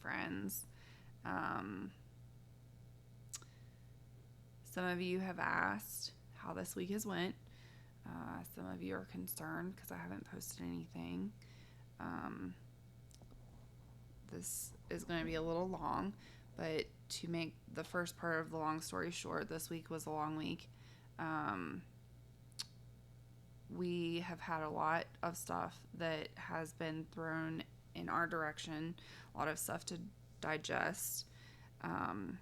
friends. Um, some of you have asked how this week has went. Some of you are concerned because I haven't posted anything. Um, this is going to be a little long, but to make the first part of the long story short, this week was a long week. Um, we have had a lot of stuff that has been thrown in our direction, a lot of stuff to digest. Um,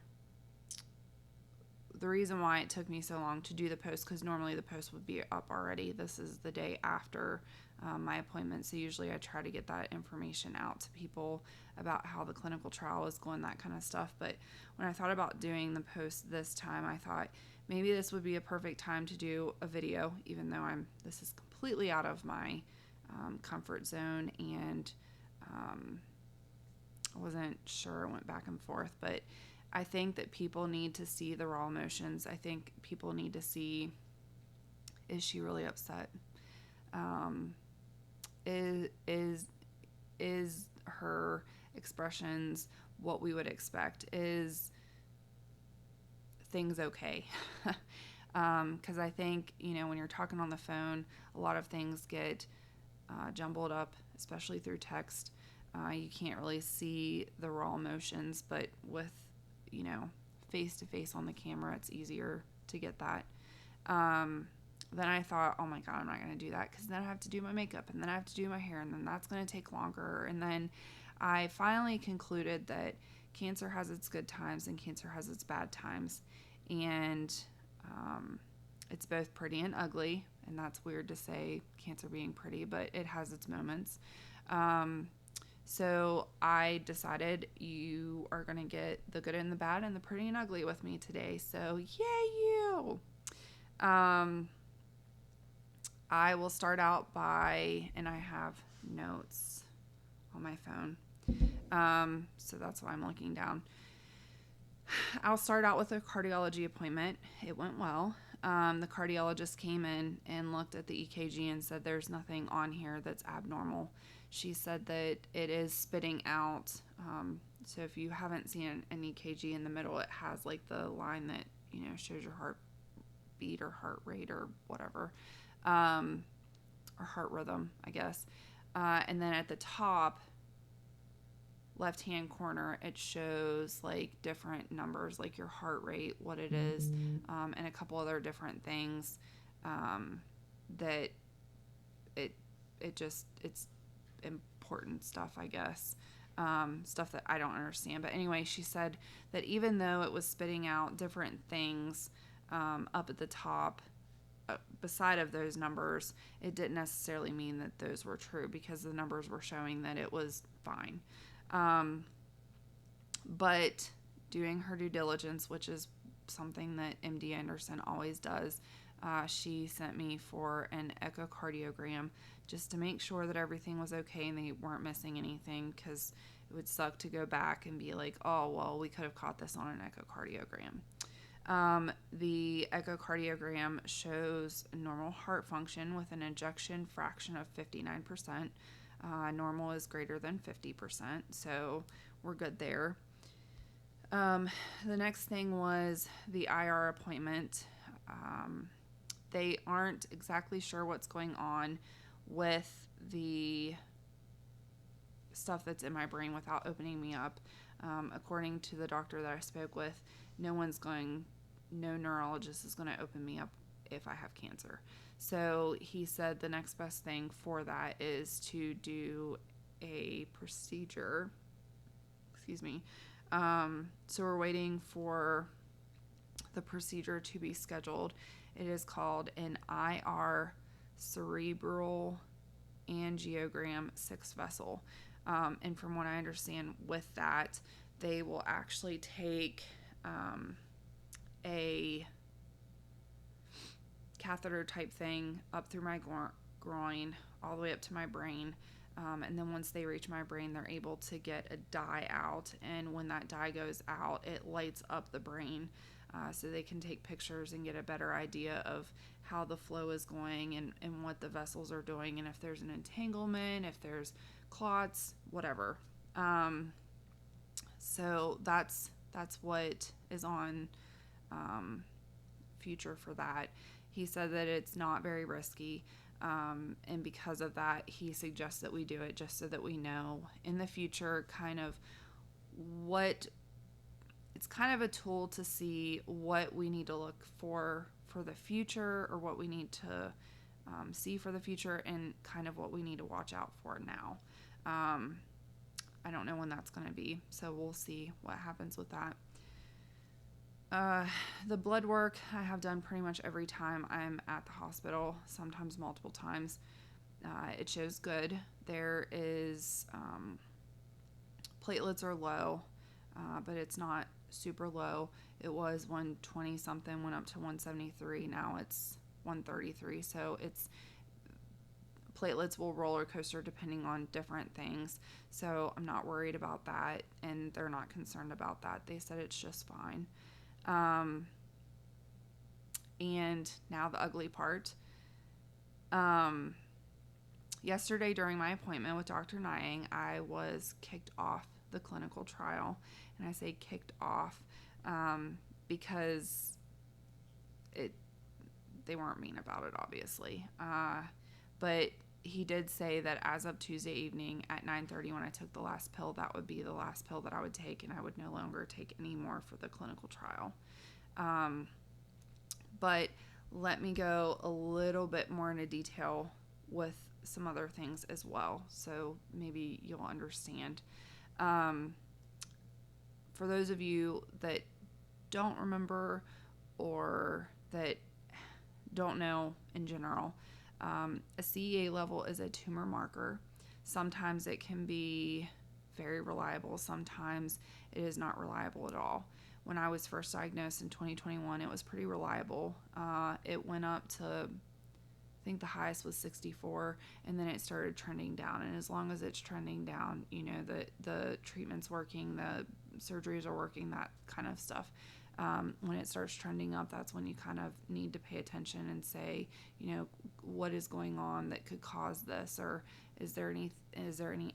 the reason why it took me so long to do the post, because normally the post would be up already. This is the day after my appointment, so usually I try to get that information out to people about how the clinical trial is going, that kind of stuff. But when I thought about doing the post this time, I thought maybe this would be a perfect time to do a video, even though this is completely out of my comfort zone, and I wasn't sure. I went back and forth, but I think that people need to see the raw emotions. I think people need to see, is she really upset? Um, is her expressions what we would expect? Is things okay? Because I think, when you're talking on the phone, a lot of things get jumbled up, especially through text. You can't really see the raw emotions, but with, face to face on the camera, it's easier to get that. Then I thought, oh my God, I'm not going to do that because then I have to do my makeup and then I have to do my hair and then that's going to take longer. And then I finally concluded that cancer has its good times and cancer has its bad times. And it's both pretty and ugly. And that's weird to say, cancer being pretty, but it has its moments. So I decided you are going to get the good and the bad and the pretty and ugly with me today. So yay you! I will start out by, and I have notes on my phone. So that's why I'm looking down. I'll start out with a cardiology appointment. It went well. The cardiologist came in and looked at the EKG and said there's nothing on here that's abnormal. She said that it is spitting out. So if you haven't seen an EKG, in the middle, it has like the line that, shows your heartbeat or heart rate or whatever, or heart rhythm, I guess. And then at the top left-hand corner, it shows like different numbers, like your heart rate, what it is, and a couple other different things that it's important stuff, I guess. Stuff that I don't understand. But anyway, she said that even though it was spitting out different things up at the top, beside of those numbers, it didn't necessarily mean that those were true because the numbers were showing that it was fine. But doing her due diligence, which is something that MD Anderson always does, she sent me for an echocardiogram just to make sure that everything was okay and they weren't missing anything, because it would suck to go back and be like, oh, well, we could have caught this on an echocardiogram. The echocardiogram shows normal heart function with an ejection fraction of 59%. Normal is greater than 50%, so we're good there. The next thing was the IR appointment. They aren't exactly sure what's going on with the stuff that's in my brain without opening me up. According to the doctor that I spoke with, no neurologist is going to open me up if I have cancer. So he said the next best thing for that is to do a procedure. Excuse me. So we're waiting for the procedure to be scheduled. It is called an IR cerebral angiogram 6 vessel. And from what I understand with that, they will actually take a catheter type thing up through my groin all the way up to my brain. And then once they reach my brain, they're able to get a dye out. And when that dye goes out, it lights up the brain, so they can take pictures and get a better idea of how the flow is going and what the vessels are doing, and if there's an entanglement, if there's clots, whatever. So that's what is on future for that. He said that it's not very risky. And because of that, he suggests that we do it just so that we know in the future kind of what it's kind of a tool to see what we need to look for the future, or what we need to see for the future, and kind of what we need to watch out for now. I don't know when that's going to be, so we'll see what happens with that. The blood work I have done pretty much every time I'm at the hospital, sometimes multiple times. It shows good. There is platelets are low, but it's not super low. It was 120 something, went up to 173. Now it's 133. So it's platelets will roller coaster depending on different things. So I'm not worried about that, and they're not concerned about that. They said it's just fine. And now the ugly part. Yesterday during my appointment with Dr. Nying, I was kicked off the clinical trial. And I say kicked off because they weren't mean about it, obviously. But he did say that as of Tuesday evening at 9:30 when I took the last pill, that would be the last pill that I would take, and I would no longer take any more for the clinical trial. But let me go a little bit more into detail with some other things as well, so maybe you'll understand. For those of you that don't remember or that don't know in general, a CEA level is a tumor marker. Sometimes it can be very reliable. Sometimes it is not reliable at all. When I was first diagnosed in 2021, it was pretty reliable. It went up to, I think the highest was 64, and then it started trending down. And as long as it's trending down, you know, the treatment's working, the surgeries are working, that kind of stuff. When it starts trending up, that's when you kind of need to pay attention and say, you know, what is going on that could cause this, or is there any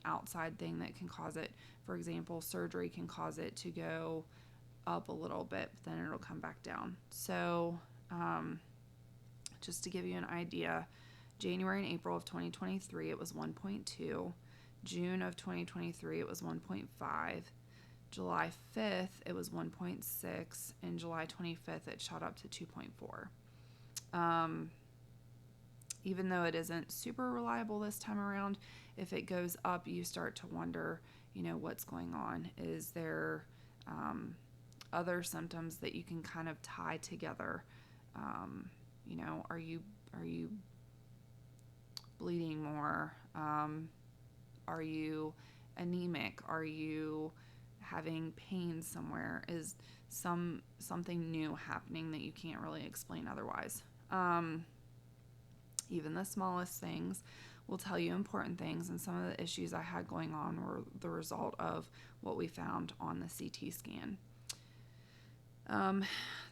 outside thing that can cause it? For example, surgery can cause it to go up a little bit, but then it'll come back down. So just to give you an idea, January and April of 2023, it was 1.2. June of 2023, it was 1.5. July 5th, it was 1.6, and July 25th, it shot up to 2.4. Even though it isn't super reliable this time around, if it goes up, you start to wonder, you know, what's going on. Is there other symptoms that you can kind of tie together? You know, are you bleeding more? Are you anemic? Are you having pain somewhere? Is something new happening that you can't really explain otherwise? Even the smallest things will tell you important things, and some of the issues I had going on were the result of what we found on the CT scan.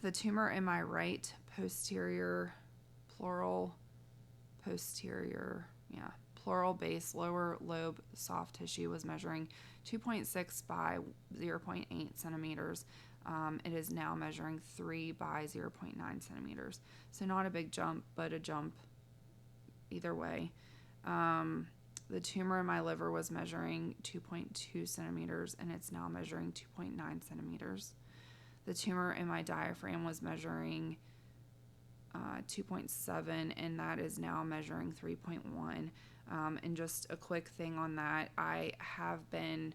The tumor in my right posterior pleural base lower lobe soft tissue was measuring 2.6 by 0.8 centimeters. It is now measuring 3 by 0.9 centimeters. So not a big jump, but a jump either way. The tumor in my liver was measuring 2.2 centimeters, and it's now measuring 2.9 centimeters. The tumor in my diaphragm was measuring 2.7, and that is now measuring 3.1. And just a quick thing on that, I have been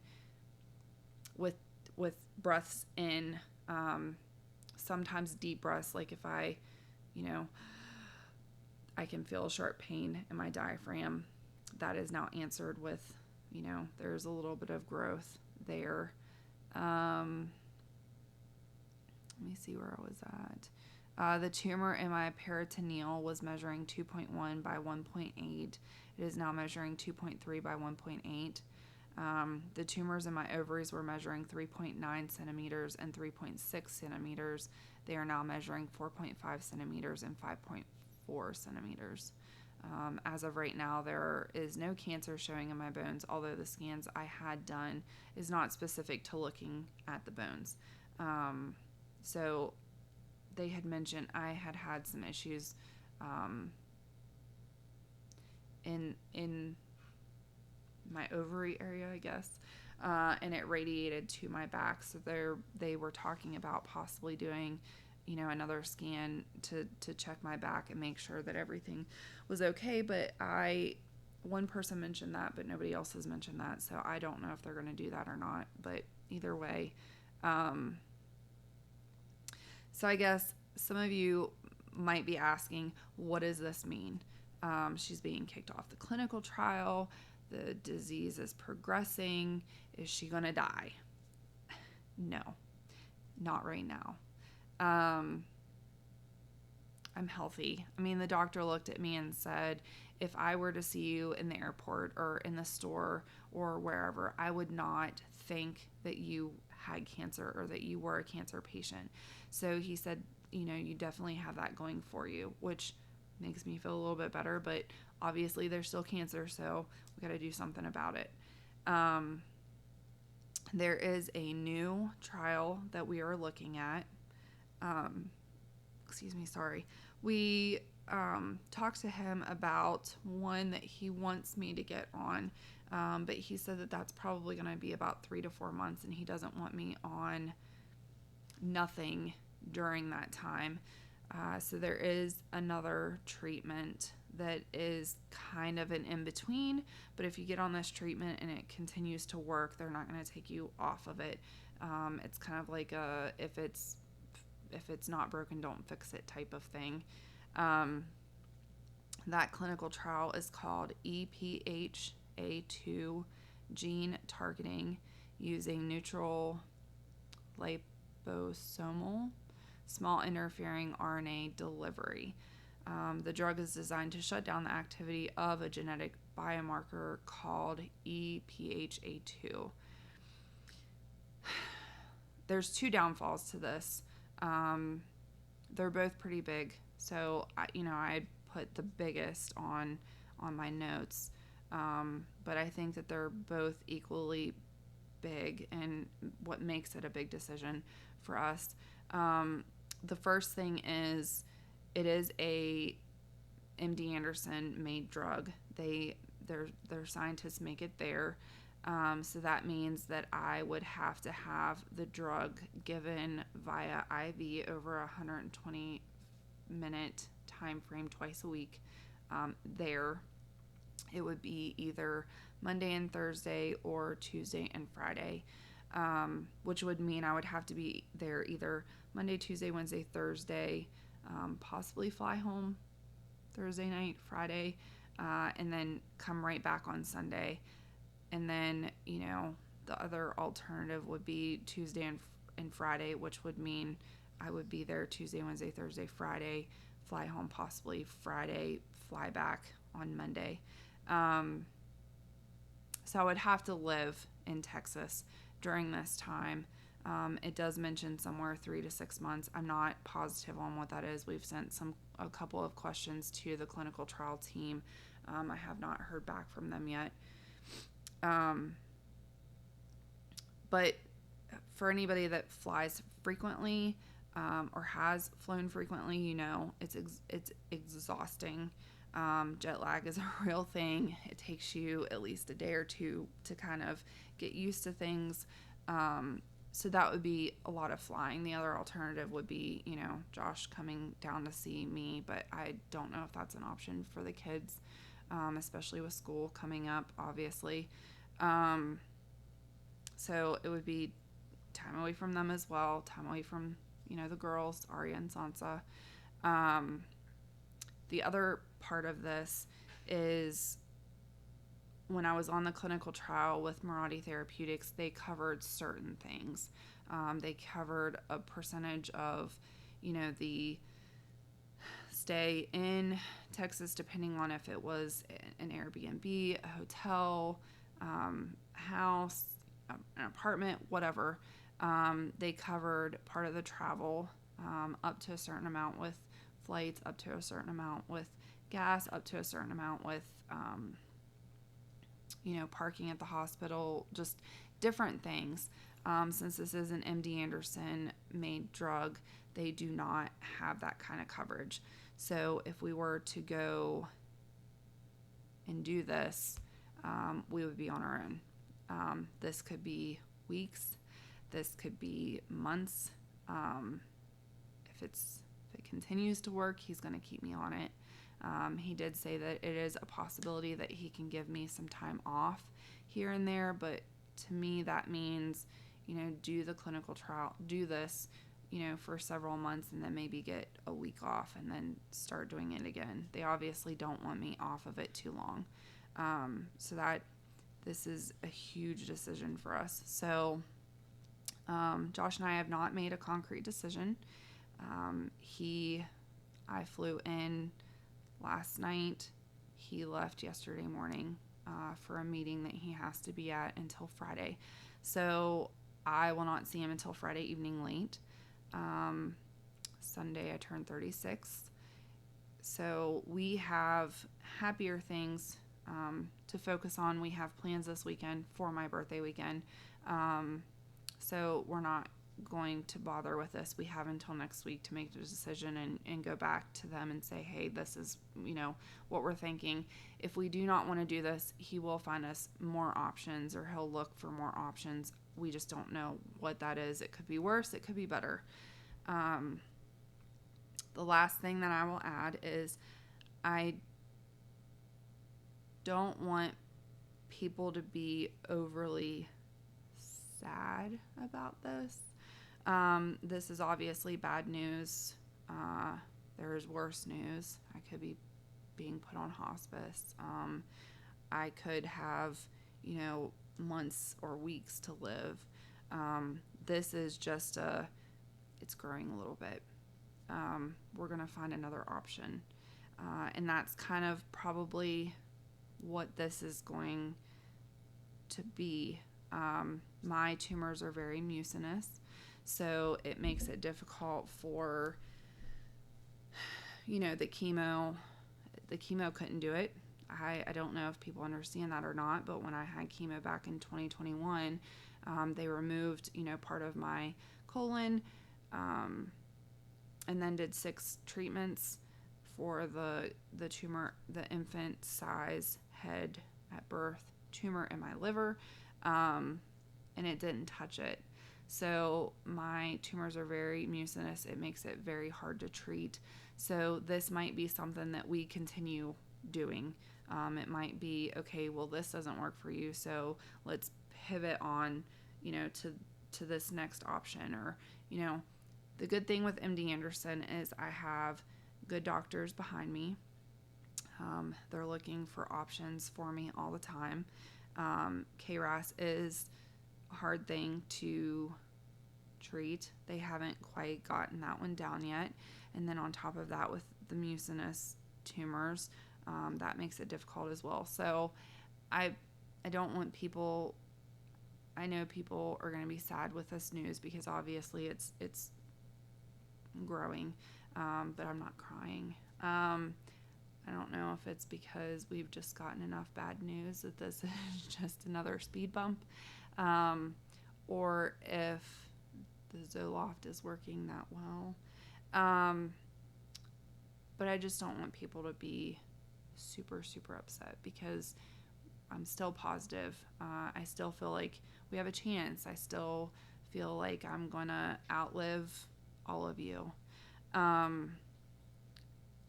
with breaths in, sometimes deep breaths, like if I can feel a sharp pain in my diaphragm. That is now answered with, there's a little bit of growth there. Let me see where I was at. The tumor in my peritoneal was measuring 2.1 by 1.8. It is now measuring 2.3 by 1.8. The tumors in my ovaries were measuring 3.9 centimeters and 3.6 centimeters. They are now measuring 4.5 centimeters and 5.4 centimeters. As of right now, there is no cancer showing in my bones, although the scans I had done is not specific to looking at the bones. So they had mentioned I had some issues in my ovary area, I guess, and it radiated to my back. So they were talking about possibly doing, another scan to check my back and make sure that everything was okay. But one person mentioned that, but nobody else has mentioned that. So I don't know if they're going to do that or not. But either way, so I guess some of you might be asking, what does this mean? She's being kicked off the clinical trial. The disease is progressing. Is she going to die? No, not right now. I'm healthy. I mean, the doctor looked at me and said, if I were to see you in the airport or in the store or wherever, I would not think that you had cancer or that you were a cancer patient. So he said, you definitely have that going for you, which makes me feel a little bit better, but obviously there's still cancer, so we got to do something about it. There is a new trial that we are looking at. We talked to him about one that he wants me to get on, but he said that that's probably going to be about 3 to 4 months, and he doesn't want me on nothing during that time. So there is another treatment that is kind of an in-between, but if you get on this treatment and it continues to work, they're not going to take you off of it. It's kind of like if it's not broken, don't fix it type of thing. That clinical trial is called EPHA2 gene targeting using neutral liposomal small interfering RNA delivery. The drug is designed to shut down the activity of a genetic biomarker called EPHA2. There's 2 downfalls to this. They're both pretty big, so I put the biggest on my notes, but I think that they're both equally big, and what makes it a big decision for us. The first thing is, it is a MD Anderson made drug. Their scientists make it there. So that means that I would have to have the drug given via IV over a 120-minute time frame twice a week. It would be either Monday and Thursday or Tuesday and Friday, which would mean I would have to be there either Monday, Tuesday, Wednesday, Thursday, possibly fly home Thursday night, Friday, and then come right back on Sunday. And then, the other alternative would be Tuesday and Friday, which would mean I would be there Tuesday, Wednesday, Thursday, Friday, fly home possibly Friday, fly back on Monday. So I would have to live in Texas during this time. It does mention somewhere 3 to 6 months. I'm not positive on what that is. We've sent a couple of questions to the clinical trial team. I have not heard back from them yet. But for anybody that flies frequently, or has flown frequently, it's exhausting. Jet lag is a real thing. It takes you at least a day or two to kind of get used to things. So that would be a lot of flying. The other alternative would be, Josh coming down to see me, but I don't know if that's an option for the kids, especially with school coming up, obviously. So it would be time away from them as well, time away from, the girls, Arya and Sansa. The other part of this is, when I was on the clinical trial with Mirati Therapeutics, they covered certain things. They covered a percentage of, the stay in Texas, depending on if it was an Airbnb, a hotel, house, an apartment, whatever. They covered part of the travel, up to a certain amount with flights, up to a certain amount with gas up to a certain amount with, parking at the hospital, just different things. Since this is an MD Anderson made drug, they do not have that kind of coverage. So if we were to go and do this, we would be on our own. This could be weeks. This could be months. If it continues to work, he's going to keep me on it. He did say that it is a possibility that he can give me some time off here and there, but to me that means, do the clinical trial, do this, for several months, and then maybe get a week off and then start doing it again. They obviously don't want me off of it too long. So that this is a huge decision for us. So Josh and I have not made a concrete decision. I flew in last night. He left yesterday morning for a meeting that he has to be at until Friday. So I will not see him until Friday evening late. Sunday I turned 36. So we have happier things to focus on. We have plans this weekend for my birthday weekend. So we're not going to bother with this. We have until next week to make the decision and go back to them and say, hey, this is, what we're thinking. If we do not want to do this, he will find us more options, or he'll look for more options. We just don't know what that is. It could be worse. It could be better. The last thing that I will add is I don't want people to be overly sad about this. This is obviously bad news. There is worse news. I could be being put on hospice. I could have, months or weeks to live. This is just it's growing a little bit. We're going to find another option. And that's kind of probably what this is going to be. My tumors are very mucinous, so it makes it difficult for, the chemo. The chemo couldn't do it. I don't know if people understand that or not, but when I had chemo back in 2021, they removed, part of my colon, and then did 6 treatments for the tumor, the infant size head at birth tumor in my liver, and it didn't touch it. So my tumors are very mucinous. It makes it very hard to treat. So this might be something that we continue doing. It might be, okay, well, this doesn't work for you, so let's pivot on, to this next option. Or, the good thing with MD Anderson is I have good doctors behind me. They're looking for options for me all the time. KRAS is a hard thing to treat. They haven't quite gotten that one down yet. And then on top of that, with the mucinous tumors, that makes it difficult as well. So I don't want people, I know people are going to be sad with this news because obviously it's growing, but I'm not crying. I don't know if it's because we've just gotten enough bad news that this is just another speed bump, or if the Zoloft is working that well. But I just don't want people to be super, super upset because I'm still positive. I still feel like we have a chance. I still feel like I'm going to outlive all of you.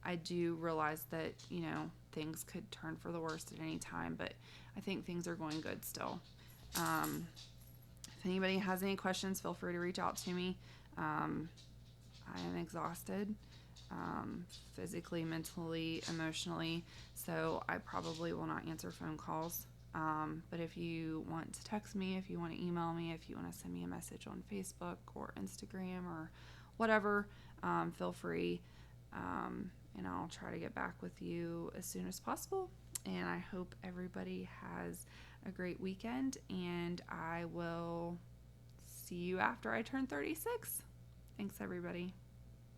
I do realize that, things could turn for the worst at any time, but I think things are going good still. If anybody has any questions, feel free to reach out to me. I am exhausted, physically, mentally, emotionally, so I probably will not answer phone calls. But if you want to text me, if you want to email me, if you want to send me a message on Facebook or Instagram or whatever, feel free. And I'll try to get back with you as soon as possible. And I hope everybody has a great weekend, and I will see you after I turn 36. Thanks, everybody.